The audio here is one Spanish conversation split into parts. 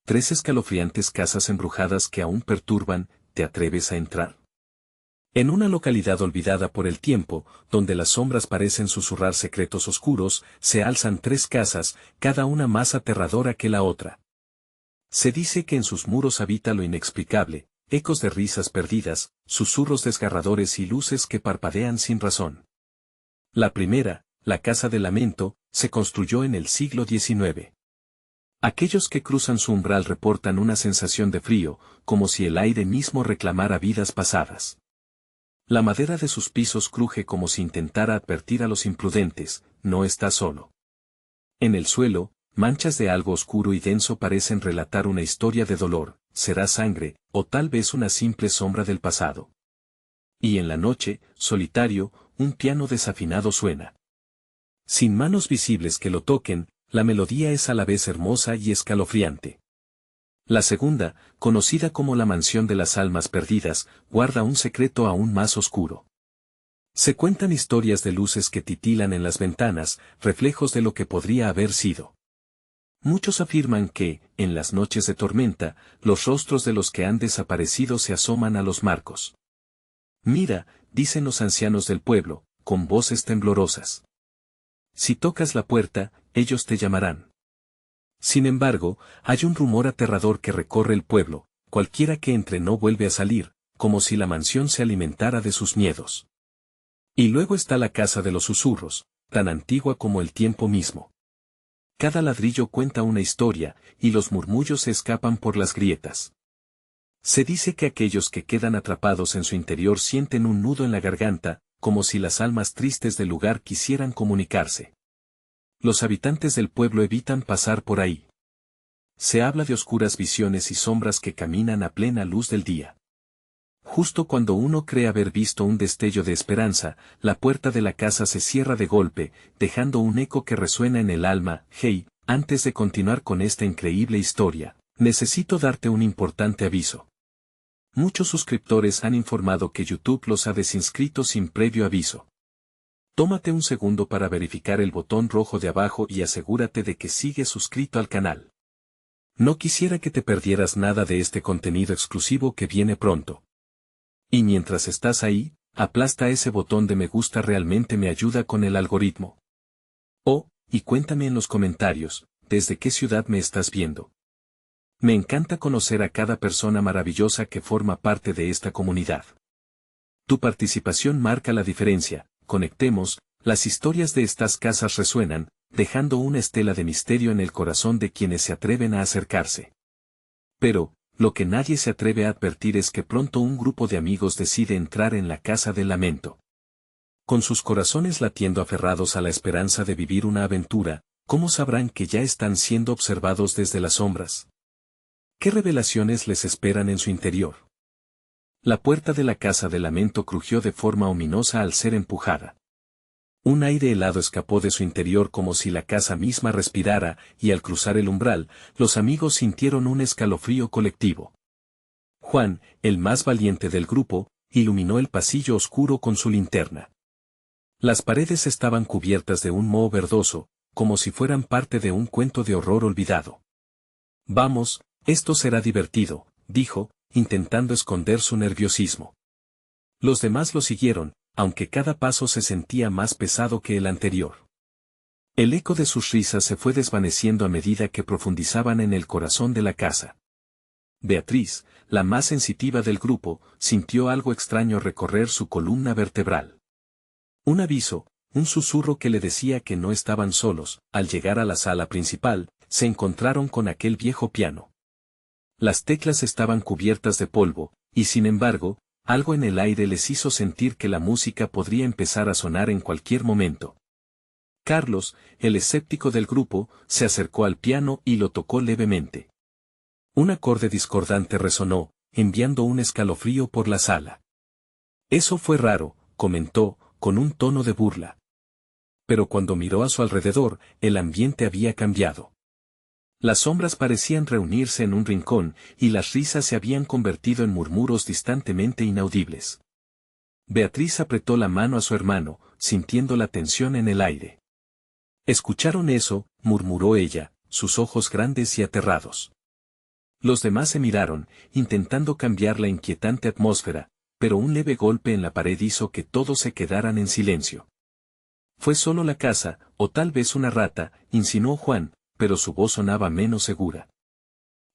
3 escalofriantes casas embrujadas que aún perturban, ¿te atreves a entrar? En una localidad olvidada por el tiempo, donde las sombras parecen susurrar secretos oscuros, se alzan 3 casas, cada una más aterradora que la otra. Se dice que en sus muros habita lo inexplicable, ecos de risas perdidas, susurros desgarradores y luces que parpadean sin razón. La primera, la Casa del Lamento, se construyó en el siglo XIX. Aquellos que cruzan su umbral reportan una sensación de frío, como si el aire mismo reclamara vidas pasadas. La madera de sus pisos cruje como si intentara advertir a los imprudentes, no está solo. En el suelo, manchas de algo oscuro y denso parecen relatar una historia de dolor, será sangre, o tal vez una simple sombra del pasado. Y en la noche, solitario, un piano desafinado suena. Sin manos visibles que lo toquen, la melodía es a la vez hermosa y escalofriante. La segunda, conocida como la Mansión de las Almas Perdidas, guarda un secreto aún más oscuro. Se cuentan historias de luces que titilan en las ventanas, reflejos de lo que podría haber sido. Muchos afirman que, en las noches de tormenta, los rostros de los que han desaparecido se asoman a los marcos. Mira, dicen los ancianos del pueblo, con voces temblorosas. Si tocas la puerta, ellos te llamarán. Sin embargo, hay un rumor aterrador que recorre el pueblo, cualquiera que entre no vuelve a salir, como si la mansión se alimentara de sus miedos. Y luego está la Casa de los Susurros, tan antigua como el tiempo mismo. Cada ladrillo cuenta una historia, y los murmullos se escapan por las grietas. Se dice que aquellos que quedan atrapados en su interior sienten un nudo en la garganta, como si las almas tristes del lugar quisieran comunicarse. Los habitantes del pueblo evitan pasar por ahí. Se habla de oscuras visiones y sombras que caminan a plena luz del día. Justo cuando uno cree haber visto un destello de esperanza, la puerta de la casa se cierra de golpe, dejando un eco que resuena en el alma. Hey, antes de continuar con esta increíble historia, necesito darte un importante aviso. Muchos suscriptores han informado que YouTube los ha desinscrito sin previo aviso. Tómate un segundo para verificar el botón rojo de abajo y asegúrate de que sigues suscrito al canal. No quisiera que te perdieras nada de este contenido exclusivo que viene pronto. Y mientras estás ahí, aplasta ese botón de me gusta, realmente me ayuda con el algoritmo. Oh, y cuéntame en los comentarios, ¿desde qué ciudad me estás viendo? Me encanta conocer a cada persona maravillosa que forma parte de esta comunidad. Tu participación marca la diferencia. Conectemos, las historias de estas casas resuenan, dejando una estela de misterio en el corazón de quienes se atreven a acercarse. Pero, lo que nadie se atreve a advertir es que pronto un grupo de amigos decide entrar en la Casa del Lamento. Con sus corazones latiendo aferrados a la esperanza de vivir una aventura, ¿cómo sabrán que ya están siendo observados desde las sombras? ¿Qué revelaciones les esperan en su interior? La puerta de la Casa del Lamento crujió de forma ominosa al ser empujada. Un aire helado escapó de su interior como si la casa misma respirara, y al cruzar el umbral, los amigos sintieron un escalofrío colectivo. Juan, el más valiente del grupo, iluminó el pasillo oscuro con su linterna. Las paredes estaban cubiertas de un moho verdoso, como si fueran parte de un cuento de horror olvidado. Vamos, esto será divertido, dijo, intentando esconder su nerviosismo. Los demás lo siguieron, aunque cada paso se sentía más pesado que el anterior. El eco de sus risas se fue desvaneciendo a medida que profundizaban en el corazón de la casa. Beatriz, la más sensitiva del grupo, sintió algo extraño recorrer su columna vertebral. Un aviso, un susurro que le decía que no estaban solos. Al llegar a la sala principal, se encontraron con aquel viejo piano. Las teclas estaban cubiertas de polvo, y sin embargo, algo en el aire les hizo sentir que la música podría empezar a sonar en cualquier momento. Carlos, el escéptico del grupo, se acercó al piano y lo tocó levemente. Un acorde discordante resonó, enviando un escalofrío por la sala. Eso fue raro, comentó, con un tono de burla. Pero cuando miró a su alrededor, el ambiente había cambiado. Las sombras parecían reunirse en un rincón, y las risas se habían convertido en murmuros distantemente inaudibles. Beatriz apretó la mano a su hermano, sintiendo la tensión en el aire. ¿Escucharon eso?, murmuró ella, sus ojos grandes y aterrados. Los demás se miraron, intentando cambiar la inquietante atmósfera, pero un leve golpe en la pared hizo que todos se quedaran en silencio. Fue solo la casa, o tal vez una rata, insinuó Juan, pero su voz sonaba menos segura.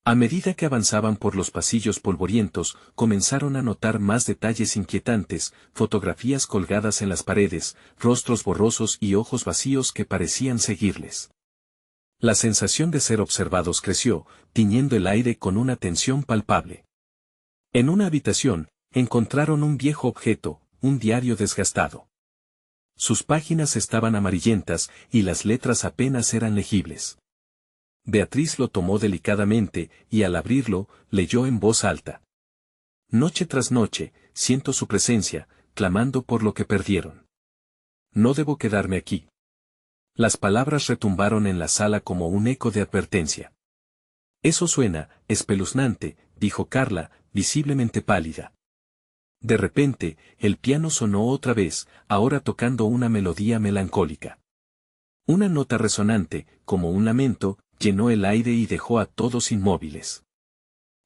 A medida que avanzaban por los pasillos polvorientos, comenzaron a notar más detalles inquietantes, fotografías colgadas en las paredes, rostros borrosos y ojos vacíos que parecían seguirles. La sensación de ser observados creció, tiñendo el aire con una tensión palpable. En una habitación, encontraron un viejo objeto, un diario desgastado. Sus páginas estaban amarillentas y las letras apenas eran legibles. Beatriz lo tomó delicadamente y al abrirlo, leyó en voz alta. Noche tras noche, siento su presencia, clamando por lo que perdieron. No debo quedarme aquí. Las palabras retumbaron en la sala como un eco de advertencia. Eso suena espeluznante, dijo Carla, visiblemente pálida. De repente, el piano sonó otra vez, ahora tocando una melodía melancólica. Una nota resonante, como un lamento, llenó el aire y dejó a todos inmóviles.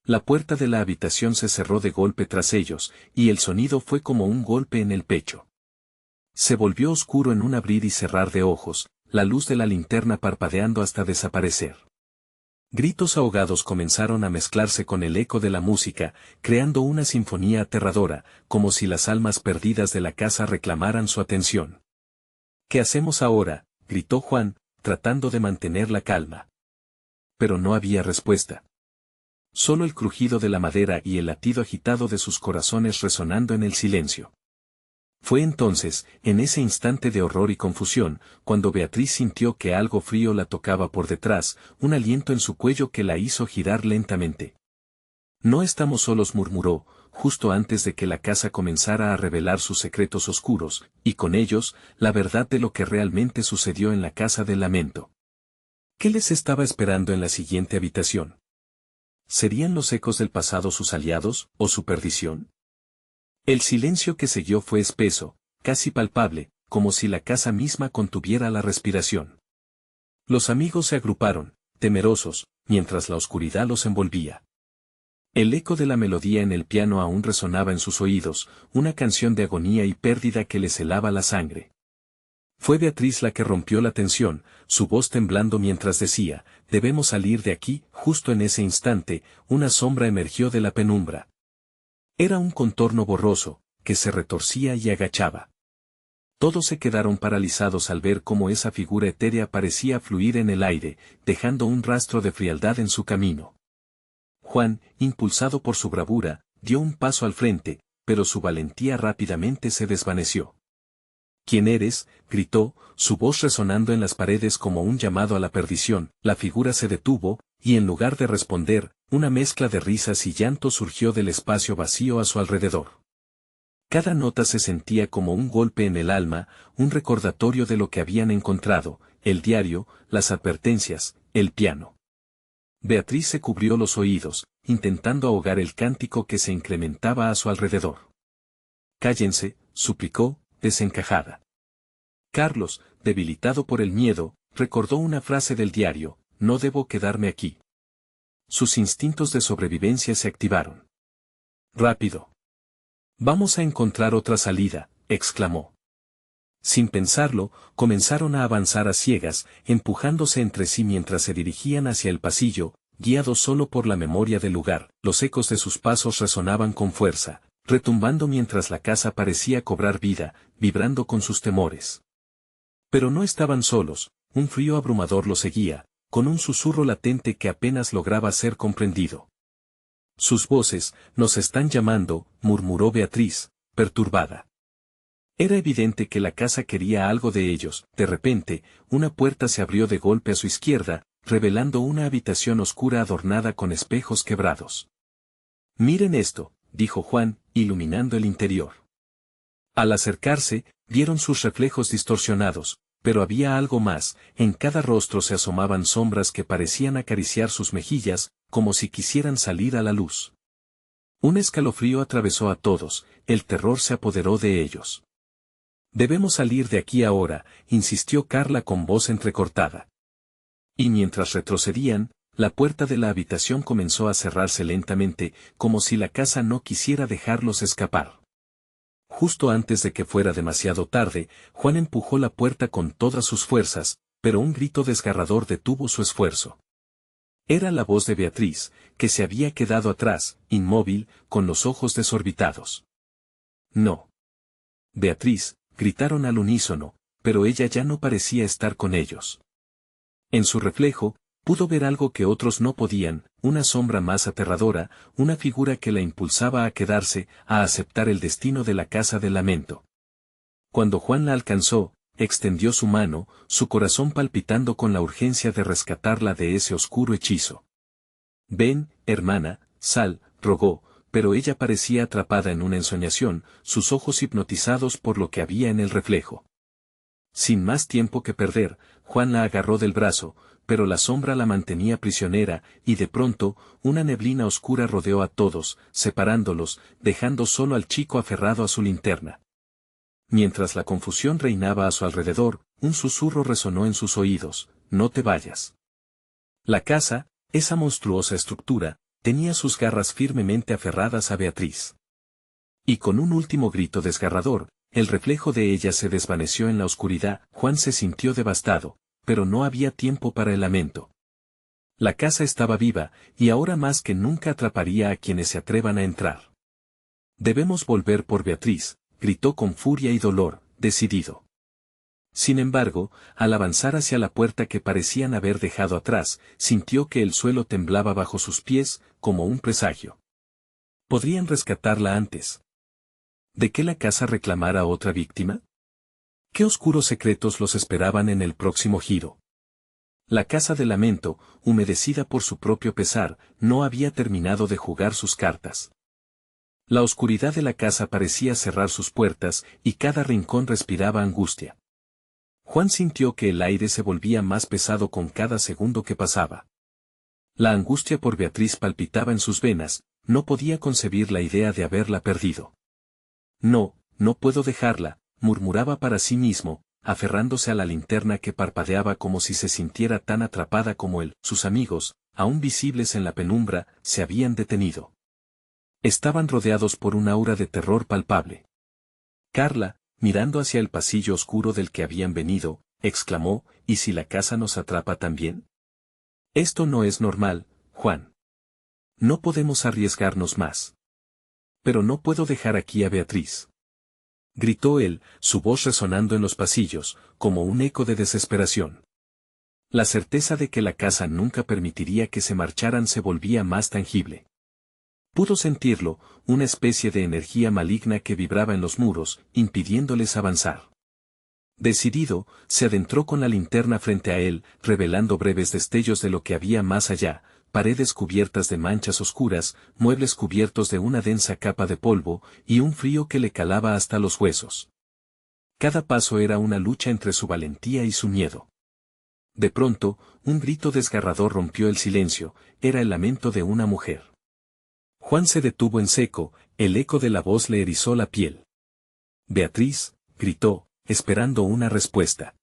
La puerta de la habitación se cerró de golpe tras ellos, y el sonido fue como un golpe en el pecho. Se volvió oscuro en un abrir y cerrar de ojos, la luz de la linterna parpadeando hasta desaparecer. Gritos ahogados comenzaron a mezclarse con el eco de la música, creando una sinfonía aterradora, como si las almas perdidas de la casa reclamaran su atención. ¿Qué hacemos ahora?, gritó Juan, tratando de mantener la calma. Pero no había respuesta. Solo el crujido de la madera y el latido agitado de sus corazones resonando en el silencio. Fue entonces, en ese instante de horror y confusión, cuando Beatriz sintió que algo frío la tocaba por detrás, un aliento en su cuello que la hizo girar lentamente. No estamos solos, murmuró, justo antes de que la casa comenzara a revelar sus secretos oscuros, y con ellos, la verdad de lo que realmente sucedió en la casa del lamento. ¿Qué les estaba esperando en la siguiente habitación? ¿Serían los ecos del pasado sus aliados, o su perdición? El silencio que siguió fue espeso, casi palpable, como si la casa misma contuviera la respiración. Los amigos se agruparon, temerosos, mientras la oscuridad los envolvía. El eco de la melodía en el piano aún resonaba en sus oídos, una canción de agonía y pérdida que les helaba la sangre. Fue Beatriz la que rompió la tensión, su voz temblando mientras decía, «Debemos salir de aquí». Justo en ese instante, una sombra emergió de la penumbra. Era un contorno borroso, que se retorcía y agachaba. Todos se quedaron paralizados al ver cómo esa figura etérea parecía fluir en el aire, dejando un rastro de frialdad en su camino. Juan, impulsado por su bravura, dio un paso al frente, pero su valentía rápidamente se desvaneció. «¿Quién eres?», gritó, su voz resonando en las paredes como un llamado a la perdición. La figura se detuvo, y en lugar de responder, una mezcla de risas y llanto surgió del espacio vacío a su alrededor. Cada nota se sentía como un golpe en el alma, un recordatorio de lo que habían encontrado, el diario, las advertencias, el piano. Beatriz se cubrió los oídos, intentando ahogar el cántico que se incrementaba a su alrededor. «Cállense», suplicó, desencajada. Carlos, debilitado por el miedo, recordó una frase del diario, «No debo quedarme aquí». Sus instintos de sobrevivencia se activaron. «Rápido. Vamos a encontrar otra salida», exclamó. Sin pensarlo, comenzaron a avanzar a ciegas, empujándose entre sí mientras se dirigían hacia el pasillo, guiados solo por la memoria del lugar. Los ecos de sus pasos resonaban con fuerza, retumbando mientras la casa parecía cobrar vida, vibrando con sus temores. Pero no estaban solos, un frío abrumador los seguía, con un susurro latente que apenas lograba ser comprendido. «Sus voces, nos están llamando», murmuró Beatriz, perturbada. Era evidente que la casa quería algo de ellos. De repente, una puerta se abrió de golpe a su izquierda, revelando una habitación oscura adornada con espejos quebrados. «Miren esto», dijo Juan, iluminando el interior. Al acercarse, vieron sus reflejos distorsionados, pero había algo más, en cada rostro se asomaban sombras que parecían acariciar sus mejillas, como si quisieran salir a la luz. Un escalofrío atravesó a todos, el terror se apoderó de ellos. «Debemos salir de aquí ahora», insistió Carla con voz entrecortada. Y mientras retrocedían, La puerta de la habitación comenzó a cerrarse lentamente, como si la casa no quisiera dejarlos escapar. Justo antes de que fuera demasiado tarde, Juan empujó la puerta con todas sus fuerzas, pero un grito desgarrador detuvo su esfuerzo. Era la voz de Beatriz, que se había quedado atrás, inmóvil, con los ojos desorbitados. No. Beatriz, gritaron al unísono, pero ella ya no parecía estar con ellos. En su reflejo, pudo ver algo que otros no podían, una sombra más aterradora, una figura que la impulsaba a quedarse, a aceptar el destino de la casa del lamento. Cuando Juan la alcanzó, extendió su mano, su corazón palpitando con la urgencia de rescatarla de ese oscuro hechizo. «Ven, hermana, sal», rogó, pero ella parecía atrapada en una ensoñación, sus ojos hipnotizados por lo que había en el reflejo. Sin más tiempo que perder, Juan la agarró del brazo, pero la sombra la mantenía prisionera, y de pronto, una neblina oscura rodeó a todos, separándolos, dejando solo al chico aferrado a su linterna. Mientras la confusión reinaba a su alrededor, un susurro resonó en sus oídos: «No te vayas». La casa, esa monstruosa estructura, tenía sus garras firmemente aferradas a Beatriz. Y con un último grito desgarrador, el reflejo de ella se desvaneció en la oscuridad. Juan se sintió devastado, pero no había tiempo para el lamento. La casa estaba viva, y ahora más que nunca atraparía a quienes se atrevan a entrar. «Debemos volver por Beatriz», gritó con furia y dolor, decidido. Sin embargo, al avanzar hacia la puerta que parecían haber dejado atrás, sintió que el suelo temblaba bajo sus pies, como un presagio. Podrían rescatarla antes. ¿De qué la casa reclamara otra víctima? ¿Qué oscuros secretos los esperaban en el próximo giro? La casa de lamento, humedecida por su propio pesar, no había terminado de jugar sus cartas. La oscuridad de la casa parecía cerrar sus puertas, y cada rincón respiraba angustia. Juan sintió que el aire se volvía más pesado con cada segundo que pasaba. La angustia por Beatriz palpitaba en sus venas, no podía concebir la idea de haberla perdido. «No, no puedo dejarla», murmuraba para sí mismo, aferrándose a la linterna que parpadeaba como si se sintiera tan atrapada como él. Sus amigos, aún visibles en la penumbra, se habían detenido. Estaban rodeados por un aura de terror palpable. Carla, mirando hacia el pasillo oscuro del que habían venido, exclamó: «¿Y si la casa nos atrapa también? Esto no es normal, Juan. No podemos arriesgarnos más». «Pero no puedo dejar aquí a Beatriz», gritó él, su voz resonando en los pasillos, como un eco de desesperación. La certeza de que la casa nunca permitiría que se marcharan se volvía más tangible. Pudo sentirlo, una especie de energía maligna que vibraba en los muros, impidiéndoles avanzar. Decidido, se adentró con la linterna frente a él, revelando breves destellos de lo que había más allá: paredes cubiertas de manchas oscuras, muebles cubiertos de una densa capa de polvo, y un frío que le calaba hasta los huesos. Cada paso era una lucha entre su valentía y su miedo. De pronto, un grito desgarrador rompió el silencio, era el lamento de una mujer. Juan se detuvo en seco, el eco de la voz le erizó la piel. «Beatriz», gritó, esperando una respuesta.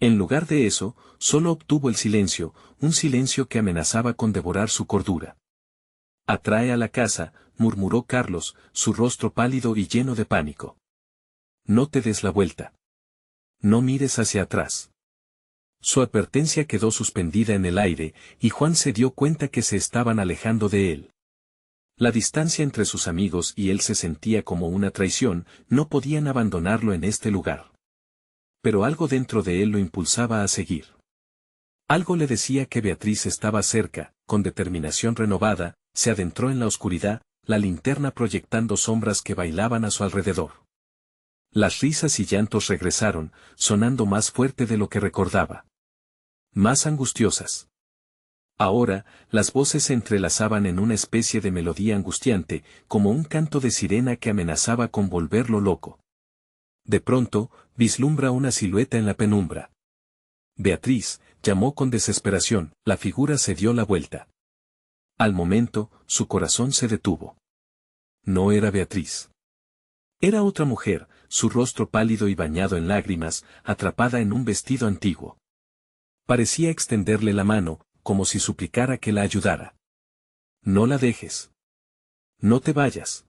En lugar de eso, solo obtuvo el silencio, un silencio que amenazaba con devorar su cordura. «Atrae a la casa», murmuró Carlos, su rostro pálido y lleno de pánico. «No te des la vuelta. No mires hacia atrás». Su advertencia quedó suspendida en el aire, y Juan se dio cuenta que se estaban alejando de él. La distancia entre sus amigos y él se sentía como una traición, no podían abandonarlo en este lugar. Pero algo dentro de él lo impulsaba a seguir. Algo le decía que Beatriz estaba cerca. Con determinación renovada, se adentró en la oscuridad, la linterna proyectando sombras que bailaban a su alrededor. Las risas y llantos regresaron, sonando más fuerte de lo que recordaba. Más angustiosas. Ahora, las voces se entrelazaban en una especie de melodía angustiante, como un canto de sirena que amenazaba con volverlo loco. De pronto, vislumbra una silueta en la penumbra. «Beatriz», llamó con desesperación. La figura se dio la vuelta. Al momento, su corazón se detuvo. No era Beatriz. Era otra mujer, su rostro pálido y bañado en lágrimas, atrapada en un vestido antiguo. Parecía extenderle la mano, como si suplicara que la ayudara. No la dejes. No te vayas.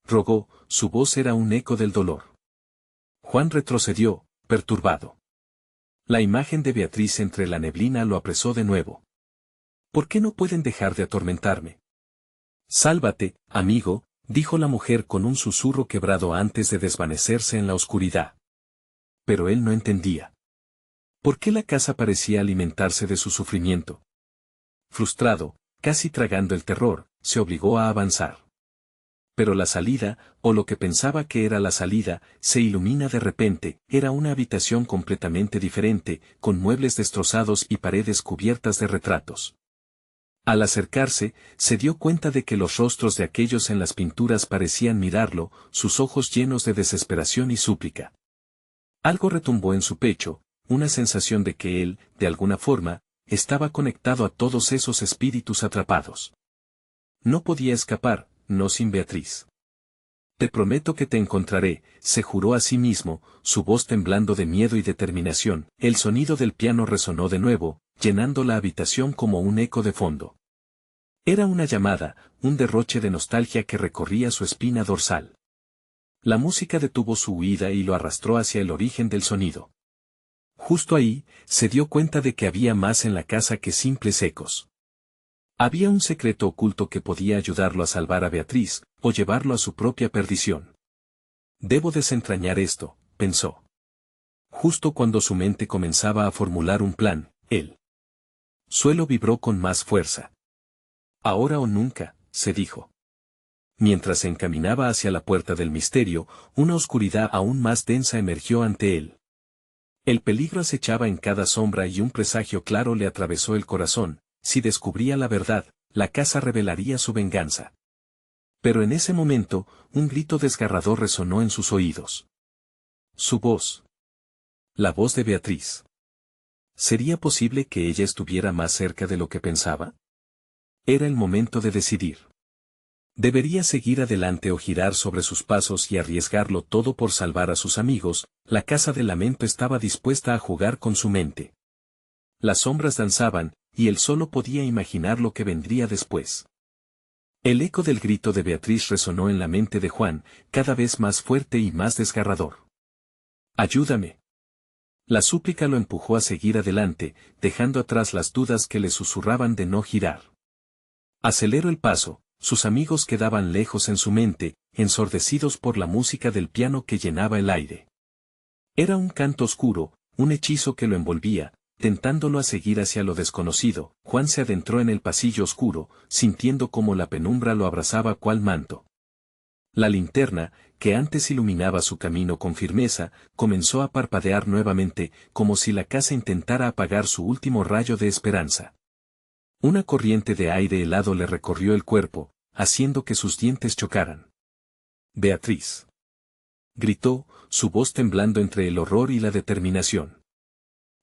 Rogó, su voz era un eco del dolor. Juan retrocedió, perturbado. La imagen de Beatriz entre la neblina lo apresó de nuevo. ¿Por qué no pueden dejar de atormentarme? Sálvate, amigo, dijo la mujer con un susurro quebrado antes de desvanecerse en la oscuridad. Pero él no entendía. ¿Por qué la casa parecía alimentarse de su sufrimiento? Frustrado, casi tragando el terror, se obligó a avanzar. Pero la salida, o lo que pensaba que era la salida, se ilumina de repente, era una habitación completamente diferente, con muebles destrozados y paredes cubiertas de retratos. Al acercarse, se dio cuenta de que los rostros de aquellos en las pinturas parecían mirarlo, sus ojos llenos de desesperación y súplica. Algo retumbó en su pecho, una sensación de que él, de alguna forma, estaba conectado a todos esos espíritus atrapados. No podía escapar, no sin Beatriz. Te prometo que te encontraré, se juró a sí mismo, su voz temblando de miedo y determinación. El sonido del piano resonó de nuevo, llenando la habitación como un eco de fondo. Era una llamada, un derroche de nostalgia que recorría su espina dorsal. La música detuvo su huida y lo arrastró hacia el origen del sonido. Justo ahí, se dio cuenta de que había más en la casa que simples ecos. Había un secreto oculto que podía ayudarlo a salvar a Beatriz, o llevarlo a su propia perdición. Debo desentrañar esto, pensó. Justo cuando su mente comenzaba a formular un plan, el suelo vibró con más fuerza. Ahora o nunca, se dijo. Mientras se encaminaba hacia la puerta del misterio, una oscuridad aún más densa emergió ante él. El peligro acechaba en cada sombra y un presagio claro le atravesó el corazón. Si descubría la verdad, la casa revelaría su venganza. Pero en ese momento, un grito desgarrador resonó en sus oídos. Su voz. La voz de Beatriz. ¿Sería posible que ella estuviera más cerca de lo que pensaba? Era el momento de decidir. Debería seguir adelante o girar sobre sus pasos y arriesgarlo todo por salvar a sus amigos. La casa del lamento estaba dispuesta a jugar con su mente. Las sombras danzaban, y él solo podía imaginar lo que vendría después. El eco del grito de Beatriz resonó en la mente de Juan, cada vez más fuerte y más desgarrador. ¡Ayúdame! La súplica lo empujó a seguir adelante, dejando atrás las dudas que le susurraban de no girar. Aceleró el paso, sus amigos quedaban lejos en su mente, ensordecidos por la música del piano que llenaba el aire. Era un canto oscuro, un hechizo que lo envolvía, tentándolo a seguir hacia lo desconocido. Juan se adentró en el pasillo oscuro, sintiendo como la penumbra lo abrazaba cual manto. La linterna, que antes iluminaba su camino con firmeza, comenzó a parpadear nuevamente, como si la casa intentara apagar su último rayo de esperanza. Una corriente de aire helado le recorrió el cuerpo, haciendo que sus dientes chocaran. Beatriz. Gritó, su voz temblando entre el horror y la determinación.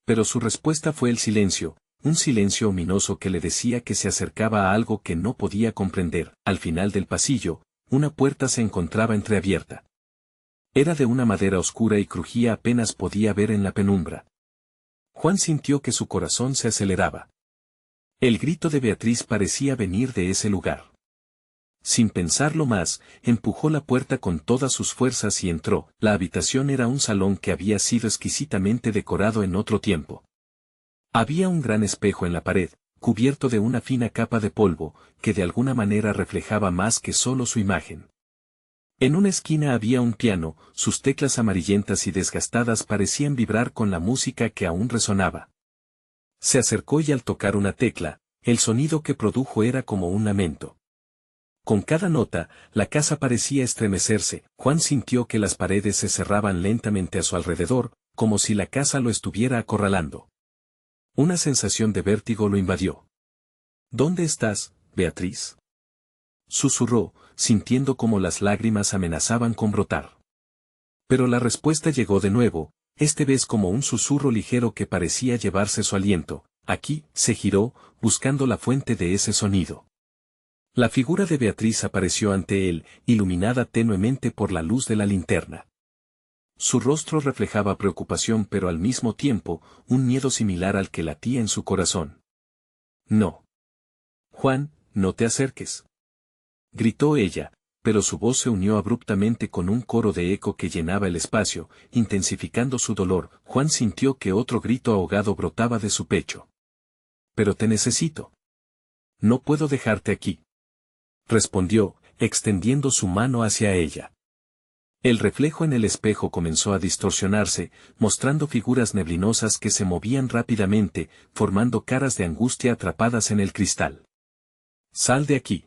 Pero su respuesta fue el silencio, un silencio ominoso que le decía que se acercaba a algo que no podía comprender. Al final del pasillo, una puerta se encontraba entreabierta. Era de una madera oscura y crujía, apenas podía ver en la penumbra. Juan sintió que su corazón se aceleraba. El grito de Beatriz parecía venir de ese lugar. Sin pensarlo más, empujó la puerta con todas sus fuerzas y entró. La habitación era un salón que había sido exquisitamente decorado en otro tiempo. Había un gran espejo en la pared, cubierto de una fina capa de polvo, que de alguna manera reflejaba más que solo su imagen. En una esquina había un piano, sus teclas amarillentas y desgastadas parecían vibrar con la música que aún resonaba. Se acercó y al tocar una tecla, el sonido que produjo era como un lamento. Con cada nota, la casa parecía estremecerse. Juan sintió que las paredes se cerraban lentamente a su alrededor, como si la casa lo estuviera acorralando. Una sensación de vértigo lo invadió. ¿Dónde estás, Beatriz? Susurró, sintiendo como las lágrimas amenazaban con brotar. Pero la respuesta llegó de nuevo, esta vez como un susurro ligero que parecía llevarse su aliento. Aquí, se giró, buscando la fuente de ese sonido. La figura de Beatriz apareció ante él, iluminada tenuemente por la luz de la linterna. Su rostro reflejaba preocupación pero al mismo tiempo, un miedo similar al que latía en su corazón. No. Juan, no te acerques. Gritó ella, pero su voz se unió abruptamente con un coro de eco que llenaba el espacio, intensificando su dolor. Juan sintió que otro grito ahogado brotaba de su pecho. Pero te necesito. No puedo dejarte aquí. Respondió, extendiendo su mano hacia ella. El reflejo en el espejo comenzó a distorsionarse, mostrando figuras neblinosas que se movían rápidamente, formando caras de angustia atrapadas en el cristal. «Sal de aquí»,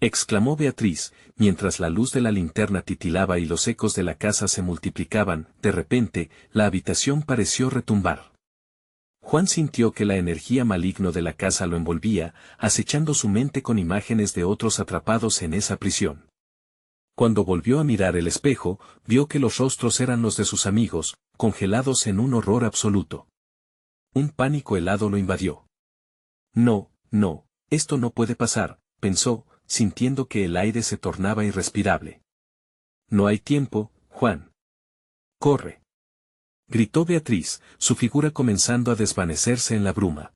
exclamó Beatriz, mientras la luz de la linterna titilaba y los ecos de la casa se multiplicaban. De repente, la habitación pareció retumbar. Juan sintió que la energía maligna de la casa lo envolvía, acechando su mente con imágenes de otros atrapados en esa prisión. Cuando volvió a mirar el espejo, vio que los rostros eran los de sus amigos, congelados en un horror absoluto. Un pánico helado lo invadió. No, no, esto no puede pasar, pensó, sintiendo que el aire se tornaba irrespirable. No hay tiempo, Juan. Corre. Gritó Beatriz, su figura comenzando a desvanecerse en la bruma.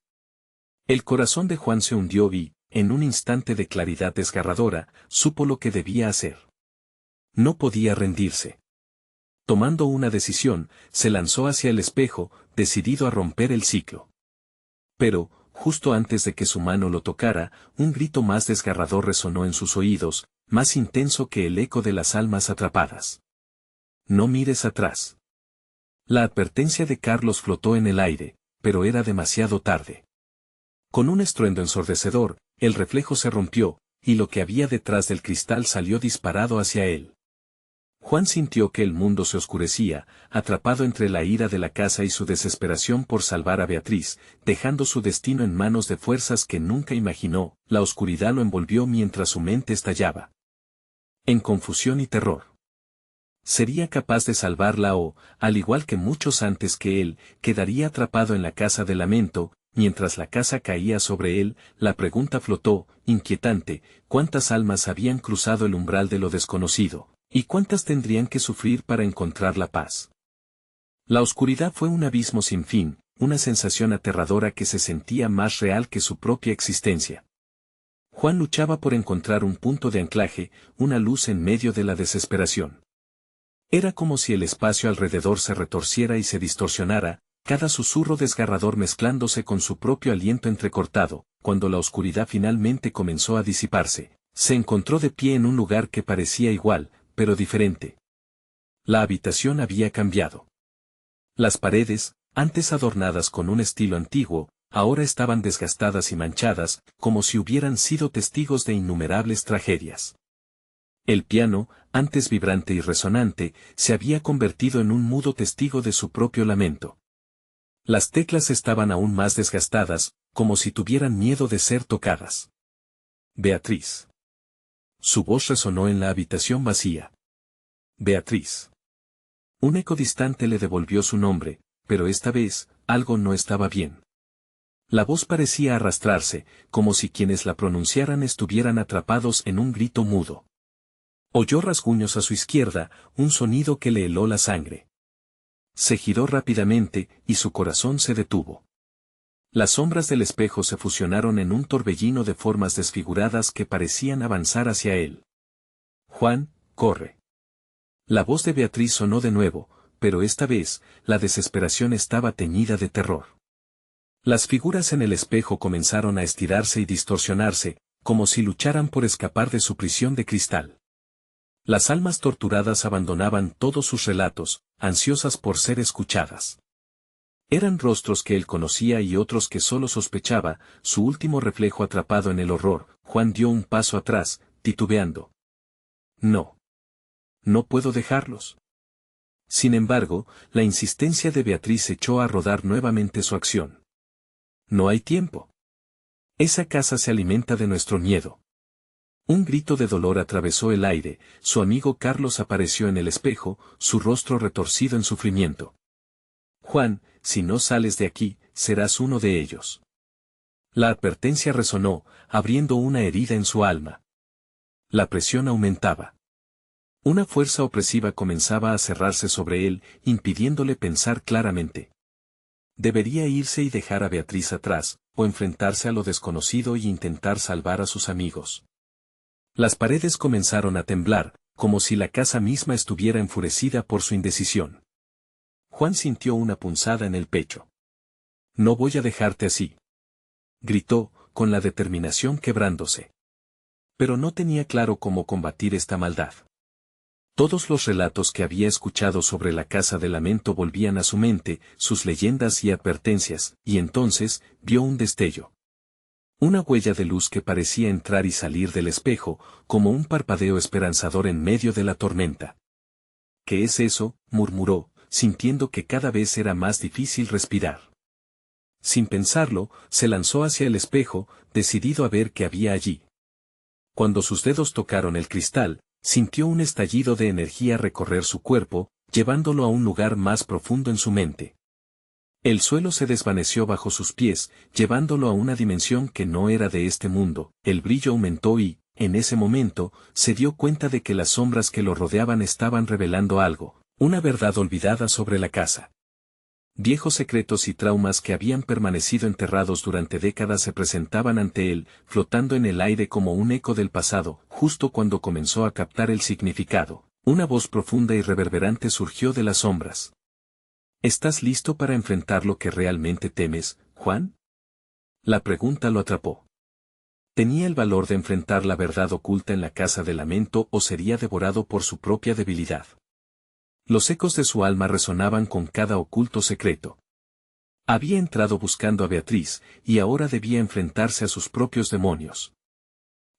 El corazón de Juan se hundió y, en un instante de claridad desgarradora, supo lo que debía hacer. No podía rendirse. Tomando una decisión, se lanzó hacia el espejo, decidido a romper el ciclo. Pero, justo antes de que su mano lo tocara, un grito más desgarrador resonó en sus oídos, más intenso que el eco de las almas atrapadas. No mires atrás. La advertencia de Carlos flotó en el aire, pero era demasiado tarde. Con un estruendo ensordecedor, el reflejo se rompió, y lo que había detrás del cristal salió disparado hacia él. Juan sintió que el mundo se oscurecía, atrapado entre la ira de la casa y su desesperación por salvar a Beatriz, dejando su destino en manos de fuerzas que nunca imaginó. La oscuridad lo envolvió mientras su mente estallaba en confusión y terror. Sería capaz de salvarla o, al igual que muchos antes que él, quedaría atrapado en la casa de lamento. Mientras la casa caía sobre él, la pregunta flotó, inquietante: ¿cuántas almas habían cruzado el umbral de lo desconocido? ¿Y cuántas tendrían que sufrir para encontrar la paz? La oscuridad fue un abismo sin fin, una sensación aterradora que se sentía más real que su propia existencia. Juan luchaba por encontrar un punto de anclaje, una luz en medio de la desesperación. Era como si el espacio alrededor se retorciera y se distorsionara, cada susurro desgarrador mezclándose con su propio aliento entrecortado. Cuando la oscuridad finalmente comenzó a disiparse, se encontró de pie en un lugar que parecía igual, pero diferente. La habitación había cambiado. Las paredes, antes adornadas con un estilo antiguo, ahora estaban desgastadas y manchadas, como si hubieran sido testigos de innumerables tragedias. El piano, antes vibrante y resonante, se había convertido en un mudo testigo de su propio lamento. Las teclas estaban aún más desgastadas, como si tuvieran miedo de ser tocadas. Beatriz. Su voz resonó en la habitación vacía. Beatriz. Un eco distante le devolvió su nombre, pero esta vez, algo no estaba bien. La voz parecía arrastrarse, como si quienes la pronunciaran estuvieran atrapados en un grito mudo. Oyó rasguños a su izquierda, un sonido que le heló la sangre. Se giró rápidamente, y su corazón se detuvo. Las sombras del espejo se fusionaron en un torbellino de formas desfiguradas que parecían avanzar hacia él. Juan, corre. La voz de Beatriz sonó de nuevo, pero esta vez, la desesperación estaba teñida de terror. Las figuras en el espejo comenzaron a estirarse y distorsionarse, como si lucharan por escapar de su prisión de cristal. Las almas torturadas abandonaban todos sus relatos, ansiosas por ser escuchadas. Eran rostros que él conocía y otros que solo sospechaba, su último reflejo atrapado en el horror. Juan dio un paso atrás, titubeando. No. No puedo dejarlos. Sin embargo, la insistencia de Beatriz echó a rodar nuevamente su acción. No hay tiempo. Esa casa se alimenta de nuestro miedo. Un grito de dolor atravesó el aire, su amigo Carlos apareció en el espejo, su rostro retorcido en sufrimiento. Juan, si no sales de aquí, serás uno de ellos. La advertencia resonó, abriendo una herida en su alma. La presión aumentaba. Una fuerza opresiva comenzaba a cerrarse sobre él, impidiéndole pensar claramente. Debería irse y dejar a Beatriz atrás, o enfrentarse a lo desconocido y intentar salvar a sus amigos. Las paredes comenzaron a temblar, como si la casa misma estuviera enfurecida por su indecisión. Juan sintió una punzada en el pecho. «No voy a dejarte así», gritó, con la determinación quebrándose. Pero no tenía claro cómo combatir esta maldad. Todos los relatos que había escuchado sobre la casa de lamento volvían a su mente, sus leyendas y advertencias, y entonces, vio un destello. Una huella de luz que parecía entrar y salir del espejo, como un parpadeo esperanzador en medio de la tormenta. «¿Qué es eso?», murmuró, sintiendo que cada vez era más difícil respirar. Sin pensarlo, se lanzó hacia el espejo, decidido a ver qué había allí. Cuando sus dedos tocaron el cristal, sintió un estallido de energía recorrer su cuerpo, llevándolo a un lugar más profundo en su mente. El suelo se desvaneció bajo sus pies, llevándolo a una dimensión que no era de este mundo. El brillo aumentó y, en ese momento, se dio cuenta de que las sombras que lo rodeaban estaban revelando algo, una verdad olvidada sobre la casa. Viejos secretos y traumas que habían permanecido enterrados durante décadas se presentaban ante él, flotando en el aire como un eco del pasado. Justo cuando comenzó a captar el significado, una voz profunda y reverberante surgió de las sombras. «¿Estás listo para enfrentar lo que realmente temes, Juan?». La pregunta lo atrapó. ¿Tenía el valor de enfrentar la verdad oculta en la casa de lamento o sería devorado por su propia debilidad? Los ecos de su alma resonaban con cada oculto secreto. Había entrado buscando a Beatriz, y ahora debía enfrentarse a sus propios demonios.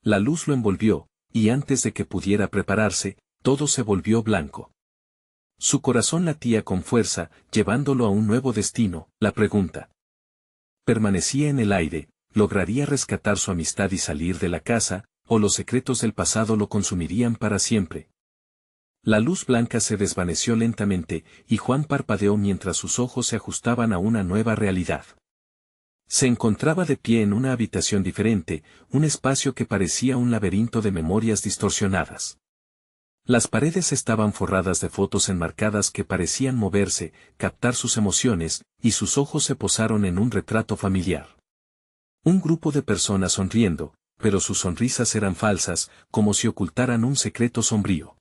La luz lo envolvió, y antes de que pudiera prepararse, todo se volvió blanco. Su corazón latía con fuerza, llevándolo a un nuevo destino. La pregunta permanecía en el aire: ¿lograría rescatar su amistad y salir de la casa, o los secretos del pasado lo consumirían para siempre? La luz blanca se desvaneció lentamente, y Juan parpadeó mientras sus ojos se ajustaban a una nueva realidad. Se encontraba de pie en una habitación diferente, un espacio que parecía un laberinto de memorias distorsionadas. Las paredes estaban forradas de fotos enmarcadas que parecían moverse, captar sus emociones, y sus ojos se posaron en un retrato familiar. Un grupo de personas sonriendo, pero sus sonrisas eran falsas, como si ocultaran un secreto sombrío.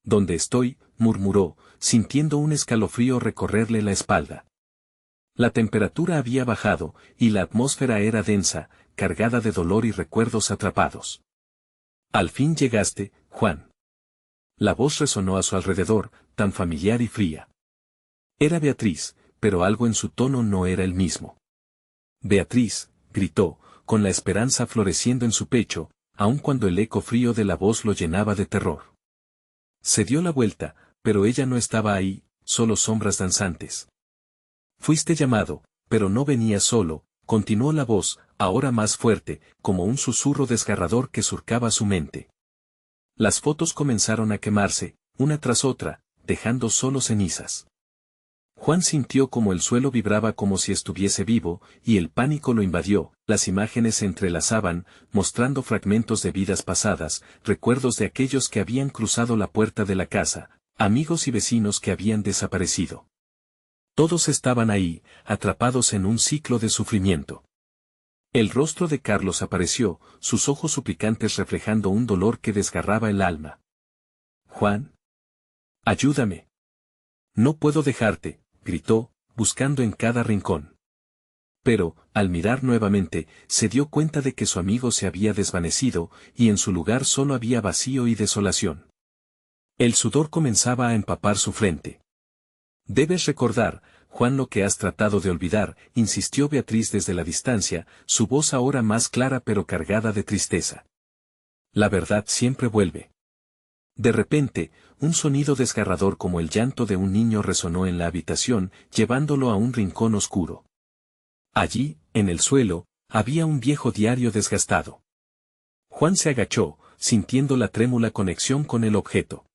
«¿Dónde estoy?», murmuró, sintiendo un escalofrío recorrerle la espalda. La temperatura había bajado, y la atmósfera era densa, cargada de dolor y recuerdos atrapados. «Al fin llegaste, Juan». La voz resonó a su alrededor, tan familiar y fría. Era Beatriz, pero algo en su tono no era el mismo. «Beatriz», gritó, con la esperanza floreciendo en su pecho, aun cuando el eco frío de la voz lo llenaba de terror. Se dio la vuelta, pero ella no estaba ahí, solo sombras danzantes. «Fuiste llamado, pero no venías solo», continuó la voz, ahora más fuerte, como un susurro desgarrador que surcaba su mente. Las fotos comenzaron a quemarse, una tras otra, dejando solo cenizas. Juan sintió como el suelo vibraba como si estuviese vivo, y el pánico lo invadió. Las imágenes se entrelazaban, mostrando fragmentos de vidas pasadas, recuerdos de aquellos que habían cruzado la puerta de la casa, amigos y vecinos que habían desaparecido. Todos estaban ahí, atrapados en un ciclo de sufrimiento. El rostro de Carlos apareció, sus ojos suplicantes reflejando un dolor que desgarraba el alma. «Juan, ayúdame. No puedo dejarte», gritó, buscando en cada rincón. Pero, al mirar nuevamente, se dio cuenta de que su amigo se había desvanecido, y en su lugar solo había vacío y desolación. El sudor comenzaba a empapar su frente. «Debes recordar, Juan, lo que has tratado de olvidar», insistió Beatriz desde la distancia, su voz ahora más clara pero cargada de tristeza. «La verdad siempre vuelve». De repente, un sonido desgarrador como el llanto de un niño resonó en la habitación, llevándolo a un rincón oscuro. Allí, en el suelo, había un viejo diario desgastado. Juan se agachó, sintiendo la trémula conexión con el objeto.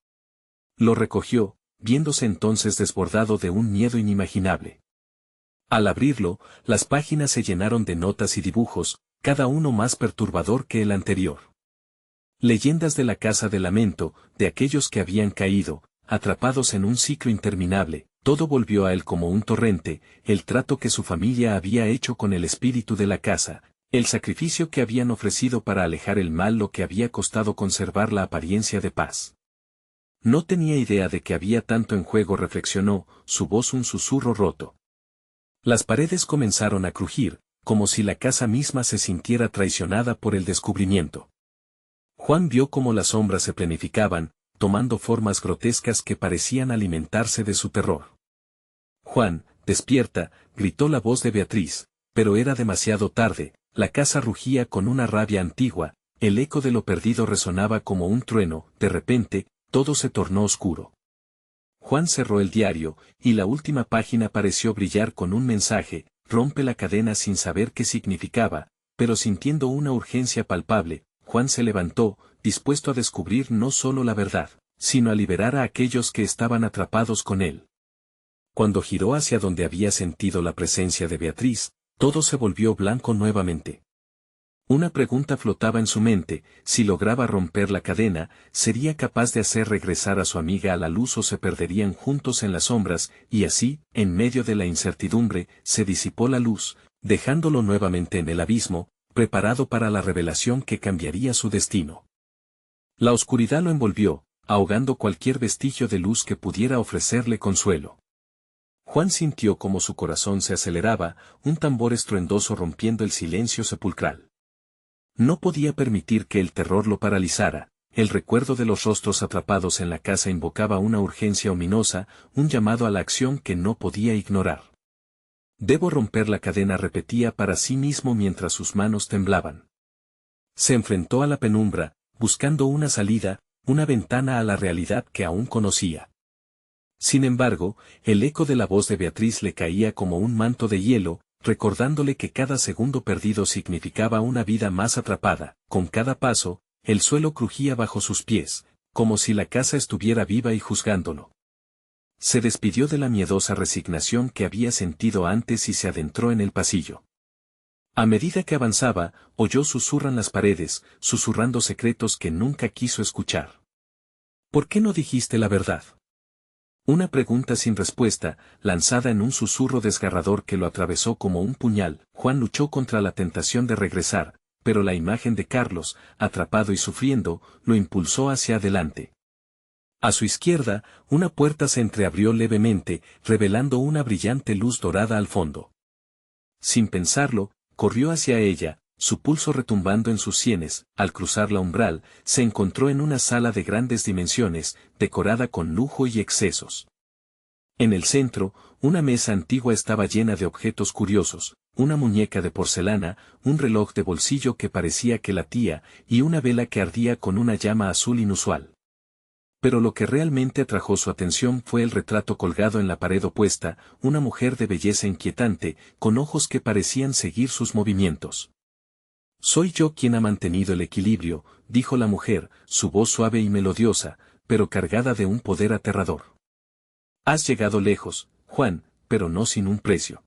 Lo recogió, viéndose entonces desbordado de un miedo inimaginable. Al abrirlo, las páginas se llenaron de notas y dibujos, cada uno más perturbador que el anterior. Leyendas de la casa de lamento, de aquellos que habían caído, atrapados en un ciclo interminable, todo volvió a él como un torrente, el trato que su familia había hecho con el espíritu de la casa, el sacrificio que habían ofrecido para alejar el mal, lo que había costado conservar la apariencia de paz. No tenía idea de que había tanto en juego, reflexionó, su voz un susurro roto. Las paredes comenzaron a crujir, como si la casa misma se sintiera traicionada por el descubrimiento. Juan vio cómo las sombras se planificaban, tomando formas grotescas que parecían alimentarse de su terror. «Juan, despierta», gritó la voz de Beatriz, pero era demasiado tarde, la casa rugía con una rabia antigua, el eco de lo perdido resonaba como un trueno, de repente, todo se tornó oscuro. Juan cerró el diario, y la última página pareció brillar con un mensaje: rompe la cadena, sin saber qué significaba, pero sintiendo una urgencia palpable. Juan se levantó, dispuesto a descubrir no solo la verdad, sino a liberar a aquellos que estaban atrapados con él. Cuando giró hacia donde había sentido la presencia de Beatriz, todo se volvió blanco nuevamente. Una pregunta flotaba en su mente: si lograba romper la cadena, ¿sería capaz de hacer regresar a su amiga a la luz o se perderían juntos en las sombras? Y así, en medio de la incertidumbre, se disipó la luz, dejándolo nuevamente en el abismo, preparado para la revelación que cambiaría su destino. La oscuridad lo envolvió, ahogando cualquier vestigio de luz que pudiera ofrecerle consuelo. Juan sintió como su corazón se aceleraba, un tambor estruendoso rompiendo el silencio sepulcral. No podía permitir que el terror lo paralizara, el recuerdo de los rostros atrapados en la casa invocaba una urgencia ominosa, un llamado a la acción que no podía ignorar. «Debo romper la cadena», repetía para sí mismo mientras sus manos temblaban. Se enfrentó a la penumbra, buscando una salida, una ventana a la realidad que aún conocía. Sin embargo, el eco de la voz de Beatriz le caía como un manto de hielo, recordándole que cada segundo perdido significaba una vida más atrapada. Con cada paso, el suelo crujía bajo sus pies, como si la casa estuviera viva y juzgándolo. Se despidió de la miedosa resignación que había sentido antes y se adentró en el pasillo. A medida que avanzaba, oyó susurrar las paredes, susurrando secretos que nunca quiso escuchar. «¿Por qué no dijiste la verdad?». Una pregunta sin respuesta, lanzada en un susurro desgarrador que lo atravesó como un puñal. Juan luchó contra la tentación de regresar, pero la imagen de Carlos, atrapado y sufriendo, lo impulsó hacia adelante. A su izquierda, una puerta se entreabrió levemente, revelando una brillante luz dorada al fondo. Sin pensarlo, corrió hacia ella, su pulso retumbando en sus sienes. Al cruzar la umbral, se encontró en una sala de grandes dimensiones, decorada con lujo y excesos. En el centro, una mesa antigua estaba llena de objetos curiosos, una muñeca de porcelana, un reloj de bolsillo que parecía que latía, y una vela que ardía con una llama azul inusual. Pero lo que realmente atrajo su atención fue el retrato colgado en la pared opuesta, una mujer de belleza inquietante, con ojos que parecían seguir sus movimientos. «Soy yo quien ha mantenido el equilibrio», dijo la mujer, su voz suave y melodiosa, pero cargada de un poder aterrador. «Has llegado lejos, Juan, pero no sin un precio».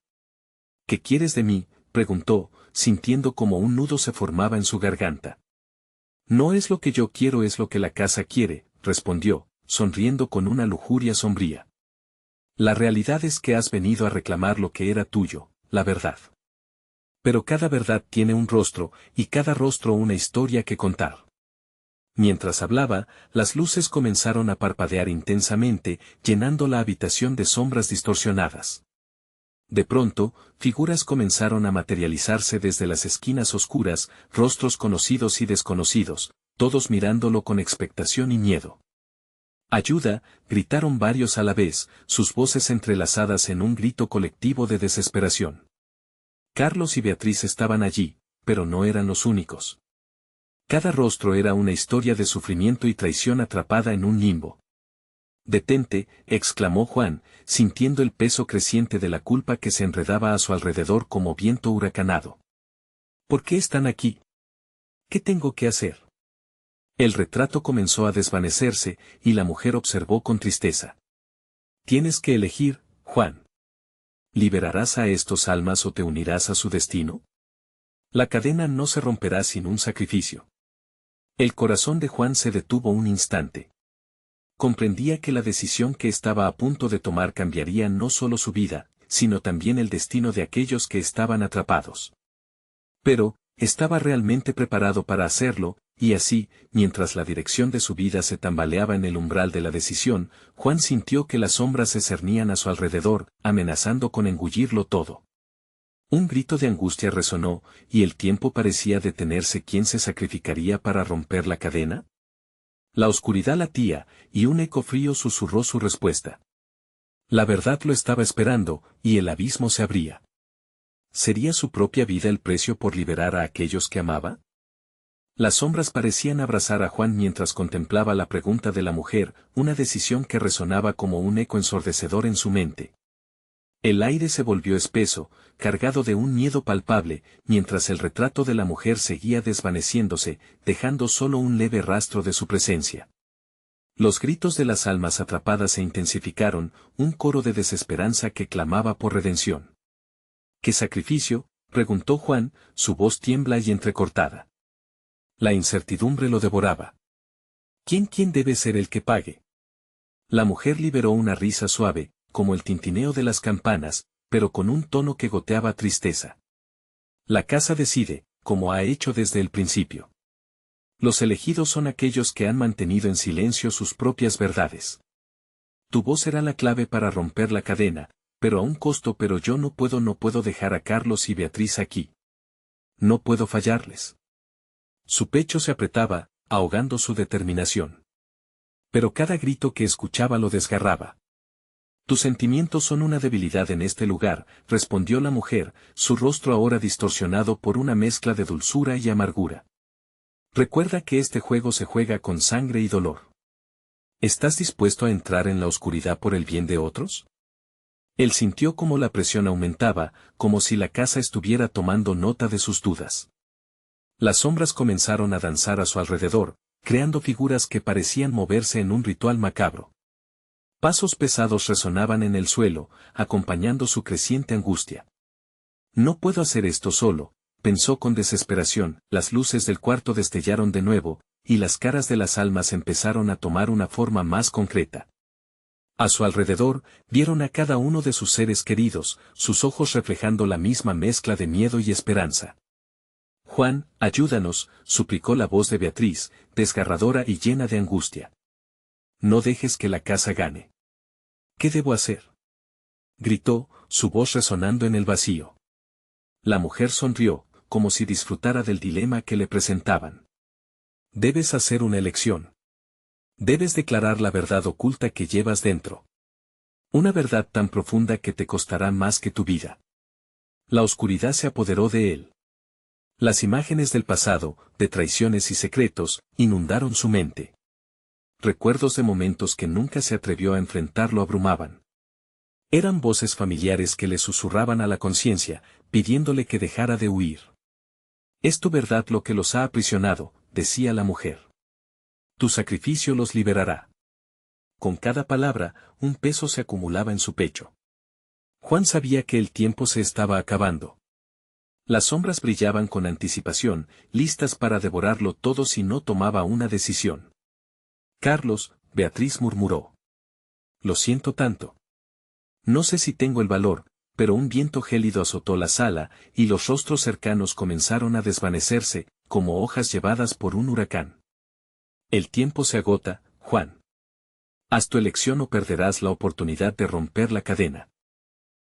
«¿Qué quieres de mí?», preguntó, sintiendo como un nudo se formaba en su garganta. «No es lo que yo quiero, es lo que la casa quiere», respondió, sonriendo con una lujuria sombría. «La realidad es que has venido a reclamar lo que era tuyo, la verdad. Pero cada verdad tiene un rostro, y cada rostro una historia que contar». Mientras hablaba, las luces comenzaron a parpadear intensamente, llenando la habitación de sombras distorsionadas. De pronto, figuras comenzaron a materializarse desde las esquinas oscuras, rostros conocidos y desconocidos, todos mirándolo con expectación y miedo. «¡Ayuda!», gritaron varios a la vez, sus voces entrelazadas en un grito colectivo de desesperación. Carlos y Beatriz estaban allí, pero no eran los únicos. Cada rostro era una historia de sufrimiento y traición atrapada en un limbo. «Detente», exclamó Juan, sintiendo el peso creciente de la culpa que se enredaba a su alrededor como viento huracanado. «¿Por qué están aquí? ¿Qué tengo que hacer?». El retrato comenzó a desvanecerse, y la mujer observó con tristeza. «Tienes que elegir, Juan. ¿Liberarás a estos almas o te unirás a su destino? La cadena no se romperá sin un sacrificio». El corazón de Juan se detuvo un instante. Comprendía que la decisión que estaba a punto de tomar cambiaría no solo su vida, sino también el destino de aquellos que estaban atrapados. Pero, estaba realmente preparado para hacerlo, y así, mientras la dirección de su vida se tambaleaba en el umbral de la decisión, Juan sintió que las sombras se cernían a su alrededor, amenazando con engullirlo todo. Un grito de angustia resonó, y el tiempo parecía detenerse. ¿Quién se sacrificaría para romper la cadena? La oscuridad latía, y un eco frío susurró su respuesta. La verdad lo estaba esperando, y el abismo se abría. ¿Sería su propia vida el precio por liberar a aquellos que amaba? Las sombras parecían abrazar a Juan mientras contemplaba la pregunta de la mujer, una decisión que resonaba como un eco ensordecedor en su mente. El aire se volvió espeso, cargado de un miedo palpable, mientras el retrato de la mujer seguía desvaneciéndose, dejando solo un leve rastro de su presencia. Los gritos de las almas atrapadas se intensificaron, un coro de desesperanza que clamaba por redención. ¿Qué sacrificio?, preguntó Juan, su voz tiembla y entrecortada. La incertidumbre lo devoraba. ¿Quién debe ser el que pague? La mujer liberó una risa suave, como el tintineo de las campanas, pero con un tono que goteaba tristeza. La casa decide, como ha hecho desde el principio. Los elegidos son aquellos que han mantenido en silencio sus propias verdades. Tu voz será la clave para romper la cadena, pero a un costo. Pero yo no puedo dejar a Carlos y Beatriz aquí. No puedo fallarles. Su pecho se apretaba, ahogando su determinación. Pero cada grito que escuchaba lo desgarraba. Tus sentimientos son una debilidad en este lugar, respondió la mujer, su rostro ahora distorsionado por una mezcla de dulzura y amargura. Recuerda que este juego se juega con sangre y dolor. ¿Estás dispuesto a entrar en la oscuridad por el bien de otros? Él sintió como la presión aumentaba, como si la casa estuviera tomando nota de sus dudas. Las sombras comenzaron a danzar a su alrededor, creando figuras que parecían moverse en un ritual macabro. Pasos pesados resonaban en el suelo, acompañando su creciente angustia. No puedo hacer esto solo, pensó con desesperación. Las luces del cuarto destellaron de nuevo, y las caras de las almas empezaron a tomar una forma más concreta. A su alrededor, vieron a cada uno de sus seres queridos, sus ojos reflejando la misma mezcla de miedo y esperanza. Juan, ayúdanos, suplicó la voz de Beatriz, desgarradora y llena de angustia. No dejes que la casa gane. ¿Qué debo hacer?, gritó, su voz resonando en el vacío. La mujer sonrió, como si disfrutara del dilema que le presentaban. Debes hacer una elección. Debes declarar la verdad oculta que llevas dentro. Una verdad tan profunda que te costará más que tu vida. La oscuridad se apoderó de él. Las imágenes del pasado, de traiciones y secretos, inundaron su mente. Recuerdos de momentos que nunca se atrevió a enfrentar lo abrumaban. Eran voces familiares que le susurraban a la conciencia, pidiéndole que dejara de huir. Es tu verdad lo que los ha aprisionado, decía la mujer. Tu sacrificio los liberará. Con cada palabra, un peso se acumulaba en su pecho. Juan sabía que el tiempo se estaba acabando. Las sombras brillaban con anticipación, listas para devorarlo todo si no tomaba una decisión. Carlos, Beatriz murmuró. Lo siento tanto. No sé si tengo el valor, pero un viento gélido azotó la sala, y los rostros cercanos comenzaron a desvanecerse, como hojas llevadas por un huracán. El tiempo se agota, Juan. Haz tu elección o perderás la oportunidad de romper la cadena.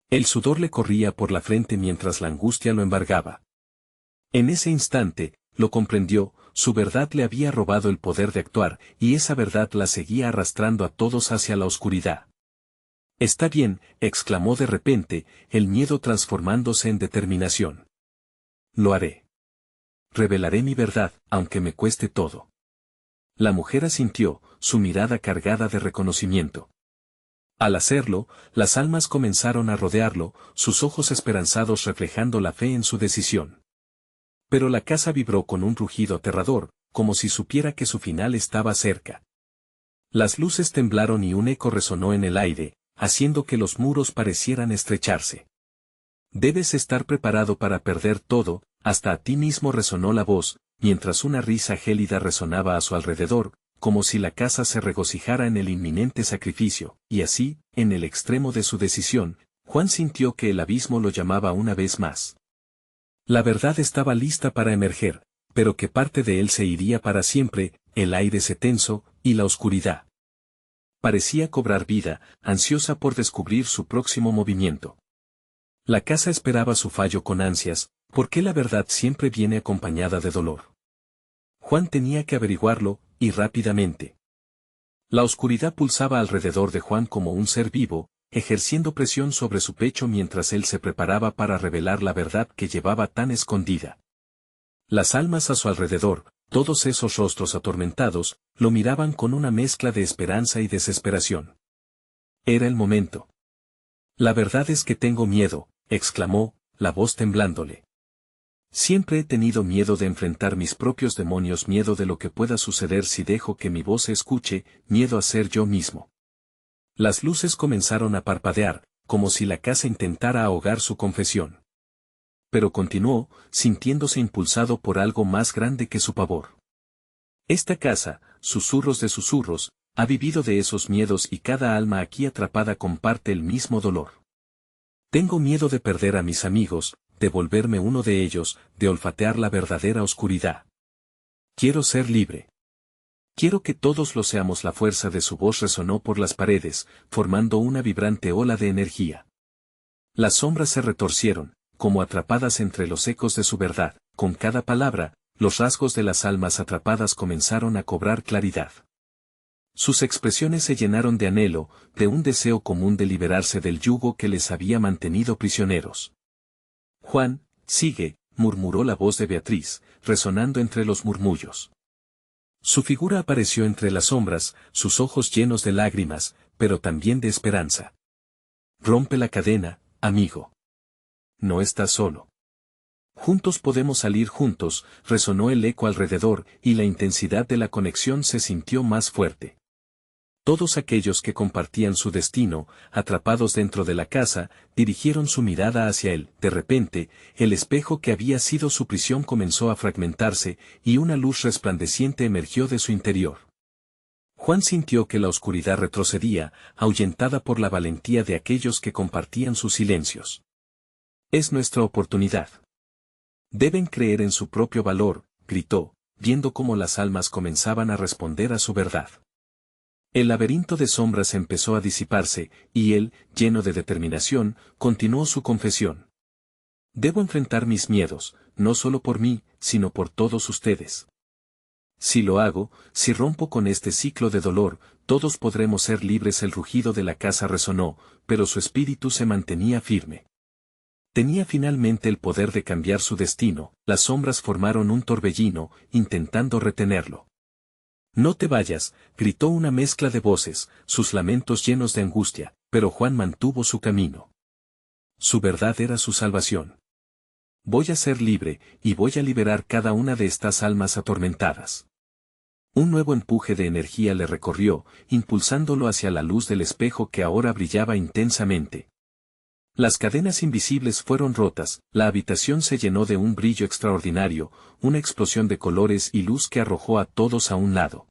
El sudor le corría por la frente mientras la angustia lo embargaba. En ese instante, lo comprendió, su verdad le había robado el poder de actuar, y esa verdad la seguía arrastrando a todos hacia la oscuridad. Está bien, exclamó de repente, el miedo transformándose en determinación. Lo haré. Revelaré mi verdad, aunque me cueste todo. La mujer asintió, su mirada cargada de reconocimiento. Al hacerlo, las almas comenzaron a rodearlo, sus ojos esperanzados reflejando la fe en su decisión. Pero la casa vibró con un rugido aterrador, como si supiera que su final estaba cerca. Las luces temblaron y un eco resonó en el aire, haciendo que los muros parecieran estrecharse. Debes estar preparado para perder todo, hasta a ti mismo, resonó la voz, mientras una risa gélida resonaba a su alrededor, como si la casa se regocijara en el inminente sacrificio, y así, en el extremo de su decisión, Juan sintió que el abismo lo llamaba una vez más. La verdad estaba lista para emerger, pero que parte de él se iría para siempre, el aire se tensó, y la oscuridad parecía cobrar vida, ansiosa por descubrir su próximo movimiento. La casa esperaba su fallo con ansias, porque la verdad siempre viene acompañada de dolor. Juan tenía que averiguarlo, y rápidamente. La oscuridad pulsaba alrededor de Juan como un ser vivo, ejerciendo presión sobre su pecho mientras él se preparaba para revelar la verdad que llevaba tan escondida. Las almas a su alrededor, todos esos rostros atormentados, lo miraban con una mezcla de esperanza y desesperación. Era el momento. La verdad es que tengo miedo, exclamó, la voz temblándole. Siempre he tenido miedo de enfrentar mis propios demonios, miedo de lo que pueda suceder si dejo que mi voz se escuche, miedo a ser yo mismo. Las luces comenzaron a parpadear, como si la casa intentara ahogar su confesión. Pero continuó, sintiéndose impulsado por algo más grande que su pavor. Esta casa, susurros de susurros, ha vivido de esos miedos y cada alma aquí atrapada comparte el mismo dolor. Tengo miedo de perder a mis amigos, de volverme uno de ellos, de olfatear la verdadera oscuridad. Quiero ser libre. Quiero que todos lo seamos. La fuerza de su voz resonó por las paredes, formando una vibrante ola de energía. Las sombras se retorcieron, como atrapadas entre los ecos de su verdad. Con cada palabra, los rasgos de las almas atrapadas comenzaron a cobrar claridad. Sus expresiones se llenaron de anhelo, de un deseo común de liberarse del yugo que les había mantenido prisioneros. Juan, sigue, murmuró la voz de Beatriz, resonando entre los murmullos. Su figura apareció entre las sombras, sus ojos llenos de lágrimas, pero también de esperanza. Rompe la cadena, amigo. No estás solo. Juntos podemos salir juntos, resonó el eco alrededor, y la intensidad de la conexión se sintió más fuerte. Todos aquellos que compartían su destino, atrapados dentro de la casa, dirigieron su mirada hacia él. De repente, el espejo que había sido su prisión comenzó a fragmentarse, y una luz resplandeciente emergió de su interior. Juan sintió que la oscuridad retrocedía, ahuyentada por la valentía de aquellos que compartían sus silencios. Es nuestra oportunidad. Deben creer en su propio valor, gritó, viendo cómo las almas comenzaban a responder a su verdad. El laberinto de sombras empezó a disiparse, y él, lleno de determinación, continuó su confesión. Debo enfrentar mis miedos, no solo por mí, sino por todos ustedes. Si lo hago, si rompo con este ciclo de dolor, todos podremos ser libres. El rugido de la casa resonó, pero su espíritu se mantenía firme. Tenía finalmente el poder de cambiar su destino. Las sombras formaron un torbellino, intentando retenerlo. No te vayas, gritó una mezcla de voces, sus lamentos llenos de angustia, pero Juan mantuvo su camino. Su verdad era su salvación. Voy a ser libre, y voy a liberar cada una de estas almas atormentadas. Un nuevo empuje de energía le recorrió, impulsándolo hacia la luz del espejo que ahora brillaba intensamente. Las cadenas invisibles fueron rotas, la habitación se llenó de un brillo extraordinario, una explosión de colores y luz que arrojó a todos a un lado.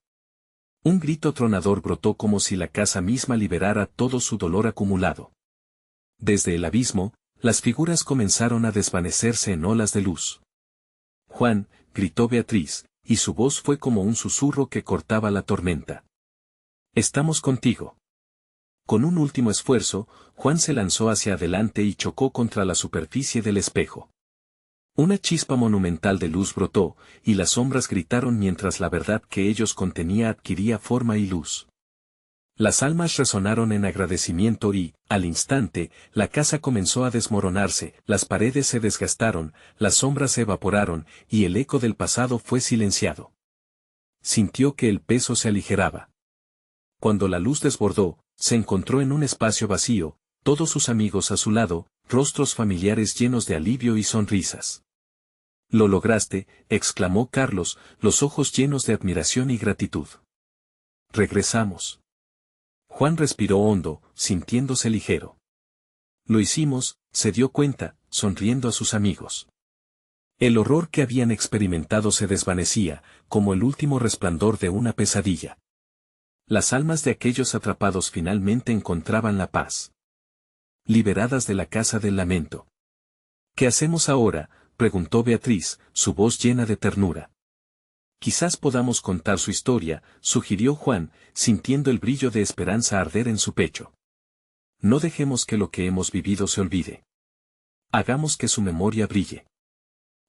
Un grito tronador brotó como si la casa misma liberara todo su dolor acumulado. Desde el abismo, las figuras comenzaron a desvanecerse en olas de luz. Juan, gritó Beatriz, y su voz fue como un susurro que cortaba la tormenta. Estamos contigo. Con un último esfuerzo, Juan se lanzó hacia adelante y chocó contra la superficie del espejo. Una chispa monumental de luz brotó, y las sombras gritaron mientras la verdad que ellos contenía adquiría forma y luz. Las almas resonaron en agradecimiento y, al instante, la casa comenzó a desmoronarse, las paredes se desgastaron, las sombras se evaporaron, y el eco del pasado fue silenciado. Sintió que el peso se aligeraba. Cuando la luz desbordó, se encontró en un espacio vacío, todos sus amigos a su lado, rostros familiares llenos de alivio y sonrisas. «Lo lograste», exclamó Carlos, los ojos llenos de admiración y gratitud. «Regresamos». Juan respiró hondo, sintiéndose ligero. «Lo hicimos», se dio cuenta, sonriendo a sus amigos. El horror que habían experimentado se desvanecía, como el último resplandor de una pesadilla. Las almas de aquellos atrapados finalmente encontraban la paz. Liberadas de la casa del lamento. ¿Qué hacemos ahora?, preguntó Beatriz, su voz llena de ternura. Quizás podamos contar su historia, sugirió Juan, sintiendo el brillo de esperanza arder en su pecho. No dejemos que lo que hemos vivido se olvide. Hagamos que su memoria brille.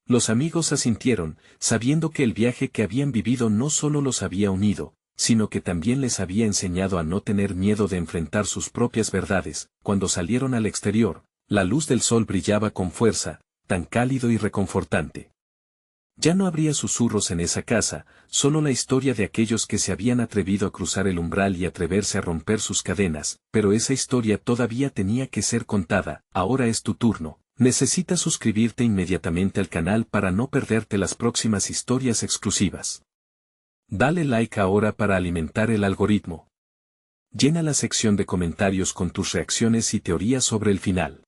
Los amigos asintieron, sabiendo que el viaje que habían vivido no solo los había unido, sino que también les había enseñado a no tener miedo de enfrentar sus propias verdades. Cuando salieron al exterior, la luz del sol brillaba con fuerza, tan cálido y reconfortante. Ya no habría susurros en esa casa, solo la historia de aquellos que se habían atrevido a cruzar el umbral y atreverse a romper sus cadenas, pero esa historia todavía tenía que ser contada. Ahora es tu turno. Necesitas suscribirte inmediatamente al canal para no perderte las próximas historias exclusivas. Dale like ahora para alimentar el algoritmo. Llena la sección de comentarios con tus reacciones y teorías sobre el final.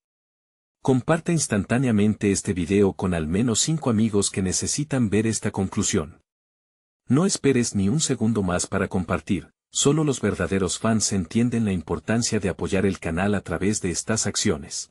Comparte instantáneamente este video con al menos 5 amigos que necesitan ver esta conclusión. No esperes ni un segundo más para compartir, solo los verdaderos fans entienden la importancia de apoyar el canal a través de estas acciones.